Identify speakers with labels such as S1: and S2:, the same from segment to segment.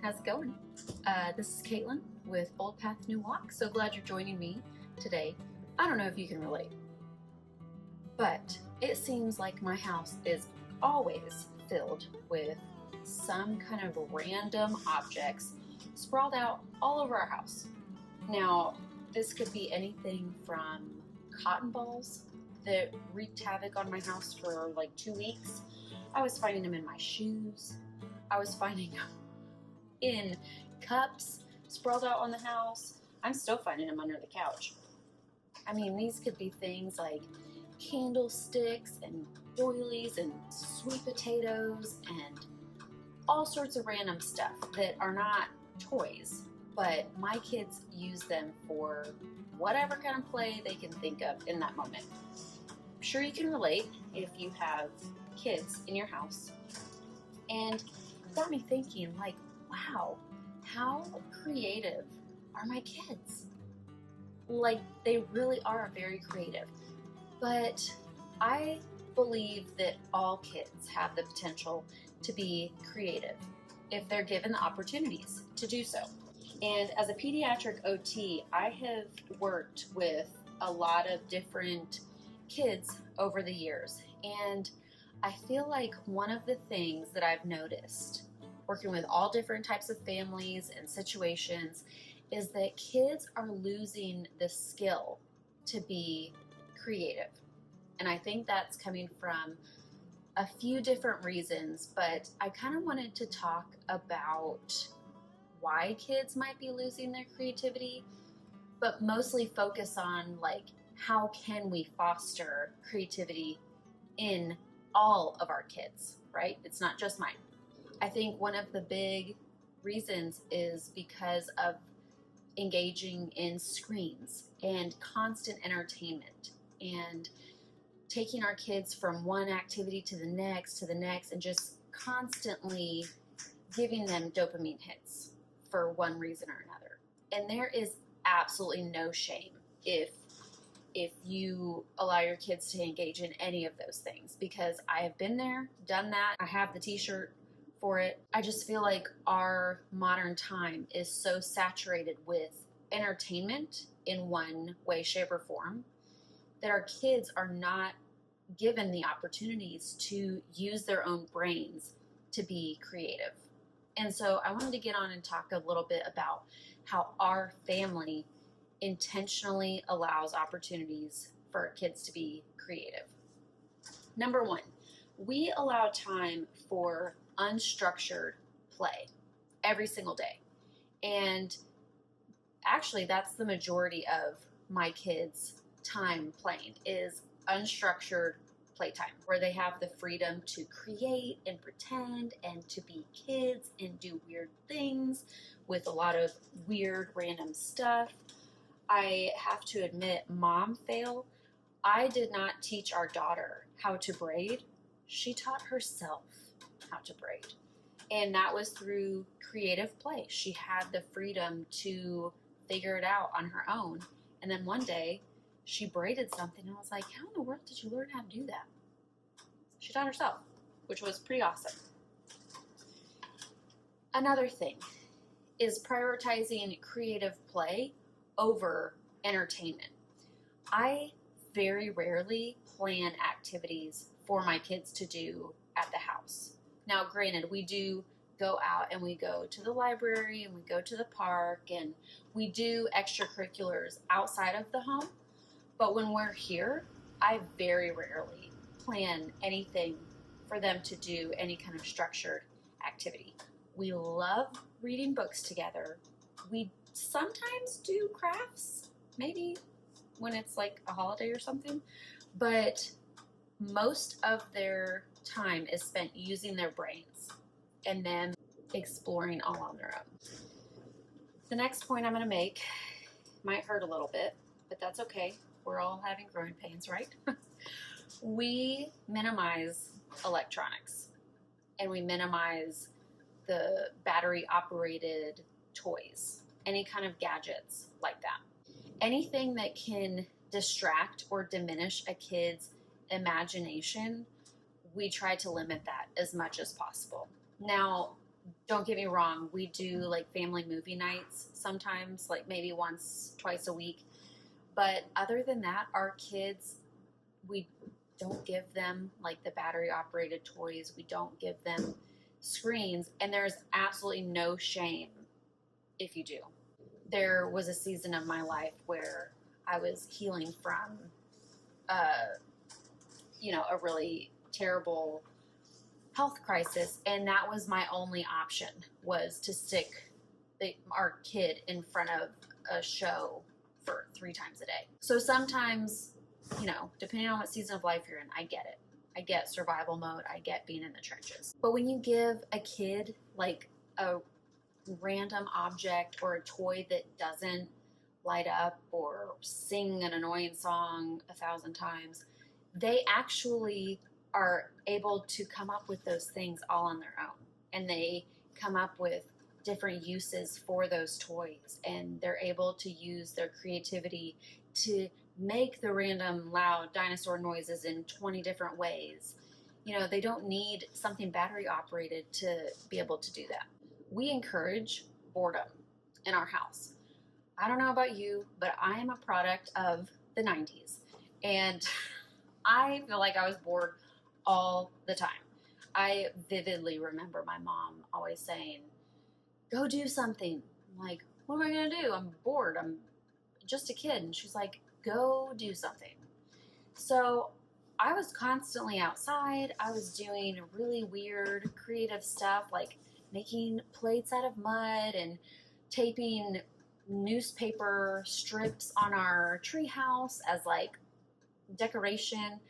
S1: How's it going? This is Caitlin with Old Path New Walk. So glad you're joining me today. I don't know if you can relate, but it seems like my house is always filled with some kind of random objects sprawled out all over our house. Now, this could be anything from cotton balls that wreaked havoc on my house for like 2 weeks. I was finding them in my shoes. I was finding them in cups sprawled out on the house. I'm still finding them under the couch. I mean, these could be things like candlesticks and doilies and sweet potatoes and all sorts of random stuff that are not toys, but my kids use them for whatever kind of play they can think of in that moment. I'm sure you can relate if you have kids in your house. And it got me thinking, like, wow, how creative are my kids? Like, they really are very creative. But I believe that all kids have the potential to be creative if they're given the opportunities to do so. And as a pediatric OT, I have worked with a lot of different kids over the years. And I feel like one of the things that I've noticed working with all different types of families and situations is that kids are losing the skill to be creative. And I think that's coming from a few different reasons, but I kind of wanted to talk about why kids might be losing their creativity, but mostly focus on like how can we foster creativity in all of our kids, right? It's not just mine. I think one of the big reasons is because of engaging in screens and constant entertainment and taking our kids from one activity to the next and just constantly giving them dopamine hits for one reason or another. And there is absolutely no shame if you allow your kids to engage in any of those things, because I have been there, done that. I have the t-shirt for it. I just feel like our modern time is so saturated with entertainment in one way, shape, or form that our kids are not given the opportunities to use their own brains to be creative. And so I wanted to get on and talk a little bit about how our family intentionally allows opportunities for our kids to be creative. Number one, we allow time for unstructured play every single day. And actually, that's the majority of my kids' time playing is unstructured playtime, where they have the freedom to create and pretend and to be kids and do weird things with a lot of weird random stuff. I have to admit, mom fail. I did not teach our daughter how to braid. She taught herself how to braid. And that was through creative play. She had the freedom to figure it out on her own. And then one day she braided something and I was like, how in the world did you learn how to do that? She taught herself, which was pretty awesome. Another thing is prioritizing creative play over entertainment. I very rarely plan activities for my kids to do at the house. Now, granted, we do go out and we go to the library and we go to the park and we do extracurriculars outside of the home. But when we're here, I very rarely plan anything for them to do any kind of structured activity. We love reading books together. We sometimes do crafts, maybe when it's like a holiday or something, but most of their time is spent using their brains and then exploring all on their own. The next point I'm going to make might hurt a little bit, but that's okay. We're all having growing pains, right? We minimize electronics and we minimize the battery operated toys, any kind of gadgets like that. Anything that can distract or diminish a kid's imagination, we try to limit that as much as possible. Now, don't get me wrong, we do like family movie nights sometimes, like maybe once, twice a week. But other than that, our kids, we don't give them like the battery operated toys. We don't give them screens. And there's absolutely no shame if you do. There was a season of my life where I was healing from, uh, a really terrible health crisis, and that was my only option, was to stick our kid in front of a show for 3 times a day. So sometimes, depending on what season of life you're in, I get it. I get survival mode. I get being in the trenches. But when you give a kid like a random object or a toy that doesn't light up or sing an annoying song 1,000 times, they actually are able to come up with those things all on their own. And they come up with different uses for those toys, and they're able to use their creativity to make the random loud dinosaur noises in 20 different ways. They don't need something battery operated to be able to do that. We encourage boredom in our house. I don't know about you, but I am a product of the 90s, and I feel like I was bored all the time. I vividly remember my mom always saying, go do something. I'm like, what am I going to do? I'm bored. I'm just a kid. And she's like, go do something. So I was constantly outside. I was doing really weird creative stuff, like making plates out of mud and taping newspaper strips on our treehouse as like decoration.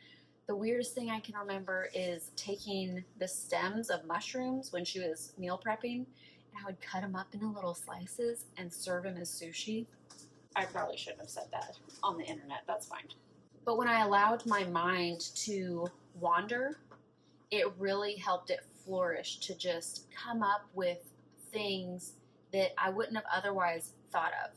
S1: The weirdest thing I can remember is taking the stems of mushrooms when she was meal prepping, and I would cut them up into little slices and serve them as sushi. I probably shouldn't have said that on the internet. That's fine. But when I allowed my mind to wander, it really helped it flourish to just come up with things that I wouldn't have otherwise thought of.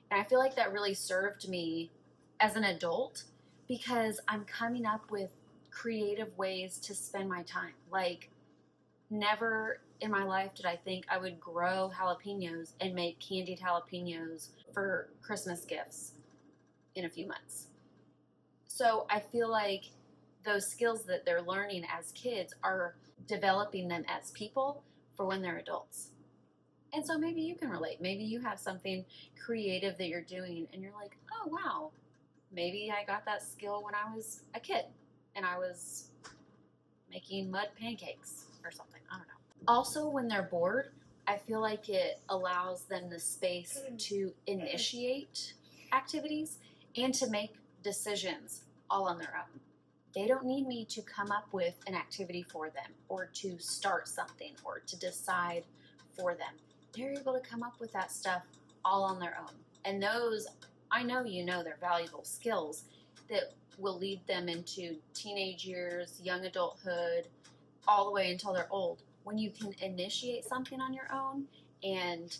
S1: And I feel like that really served me as an adult, because I'm coming up with creative ways to spend my time. Like, never in my life did I think I would grow jalapenos and make candied jalapenos for Christmas gifts in a few months. So I feel like those skills that they're learning as kids are developing them as people for when they're adults. And so maybe you can relate. Maybe you have something creative that you're doing and you're like, oh, wow, maybe I got that skill when I was a kid and I was making mud pancakes or something. I don't know. Also, when they're bored, I feel like it allows them the space to initiate activities and to make decisions all on their own. They don't need me to come up with an activity for them or to start something or to decide for them. They're able to come up with that stuff all on their own. And those, I know they're valuable skills that will lead them into teenage years, young adulthood, all the way until they're old. When you can initiate something on your own and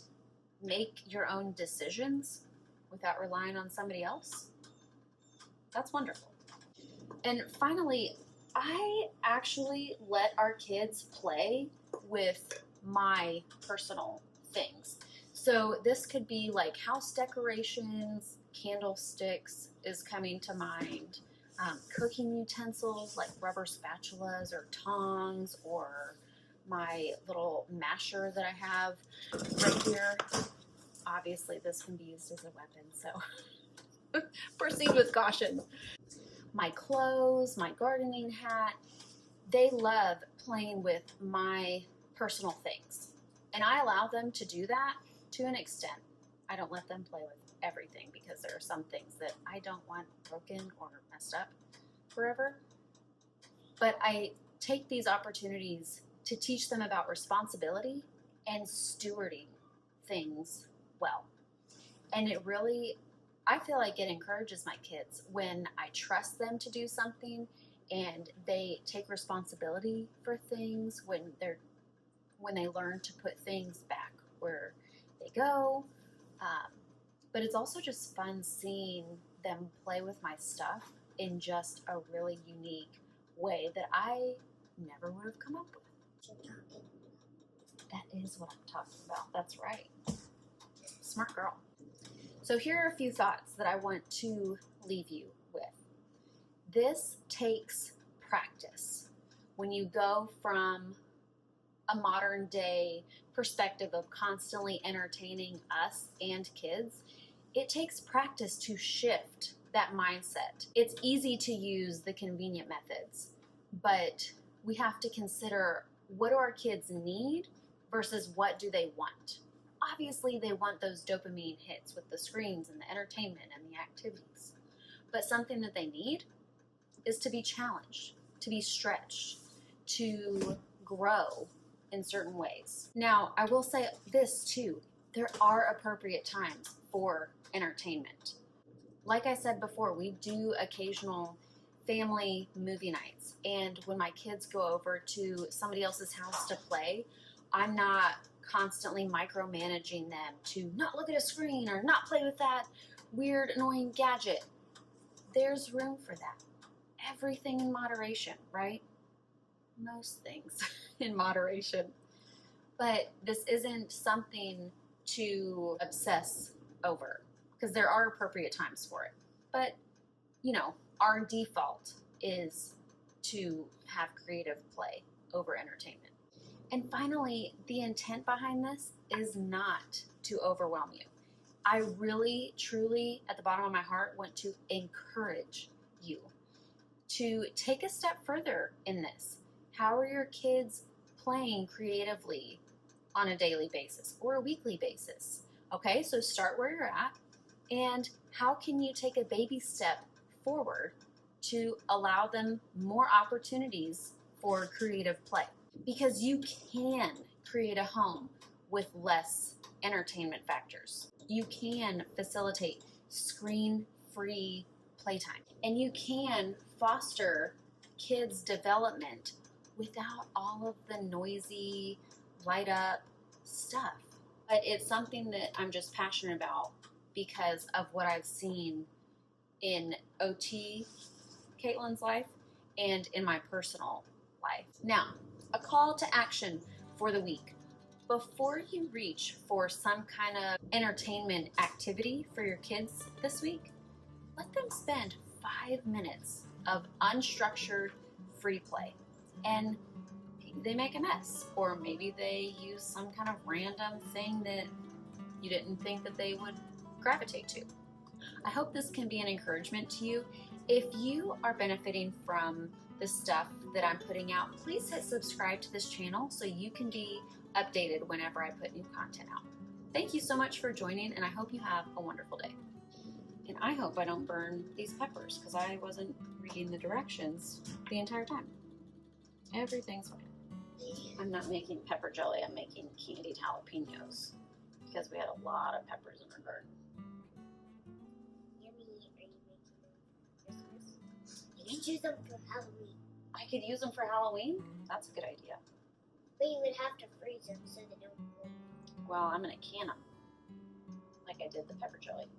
S1: make your own decisions without relying on somebody else, that's wonderful. And finally, I actually let our kids play with my personal things. So this could be like house decorations, candlesticks is coming to mind, cooking utensils like rubber spatulas or tongs, or my little masher that I have right here. Obviously, this can be used as a weapon, so proceed with caution. My clothes, my gardening hat, they love playing with my personal things. And I allow them to do that to an extent. I don't let them play with everything because there are some things that I don't want broken or messed up forever. But I take these opportunities to teach them about responsibility and stewarding things well. And it really, I feel like it encourages my kids when I trust them to do something and they take responsibility for things, when they learn to put things back where they go. But it's also just fun seeing them play with my stuff in just a really unique way that I never would have come up with. That is what I'm talking about. That's right. Smart girl. So here are a few thoughts that I want to leave you with. This takes practice. When you go from a modern day perspective of constantly entertaining us and kids, it takes practice to shift that mindset. It's easy to use the convenient methods, but we have to consider, what do our kids need versus what do they want? Obviously, they want those dopamine hits with the screens and the entertainment and the activities. But something that they need is to be challenged, to be stretched, to grow in certain ways. Now, I will say this too. There are appropriate times for entertainment. Like I said before, we do occasional family movie nights. And when my kids go over to somebody else's house to play, I'm not constantly micromanaging them to not look at a screen or not play with that weird, annoying gadget. There's room for that. Everything in moderation, right? Most things in moderation. But this isn't something to obsess over, because there are appropriate times for it. But, you know, our default is to have creative play over entertainment. And finally, the intent behind this is not to overwhelm you. I really, truly, at the bottom of my heart, want to encourage you to take a step further in this. How are your kids playing creatively on a daily basis or a weekly basis? Okay, so start where you're at, and how can you take a baby step forward to allow them more opportunities for creative play? Because you can create a home with less entertainment factors. You can facilitate screen-free playtime, and you can foster kids' development without all of the noisy, light up stuff. But it's something that I'm just passionate about because of what I've seen in OT Caitlin's life and in my personal life. Now, a call to action for the week. Before you reach for some kind of entertainment activity for your kids this week, let them spend 5 minutes of unstructured free play. And maybe they make a mess, or maybe they use some kind of random thing that you didn't think that they would gravitate to. I hope this can be an encouragement to you. If you are benefiting from the stuff that I'm putting out, please hit subscribe to this channel so you can be updated whenever I put new content out. Thank you so much for joining, and I hope you have a wonderful day. And I hope I don't burn these peppers, because I wasn't reading the directions the entire time. Everything's fine. I'm not making pepper jelly, I'm making candied jalapenos, because we had a lot of peppers in our garden.
S2: Yummy. Are you making them for Christmas? You could use them for Halloween.
S1: I could use them for Halloween? That's a good idea.
S2: But you would have to freeze them so they don't warm.
S1: Well, I'm going to can them, like I did the pepper jelly.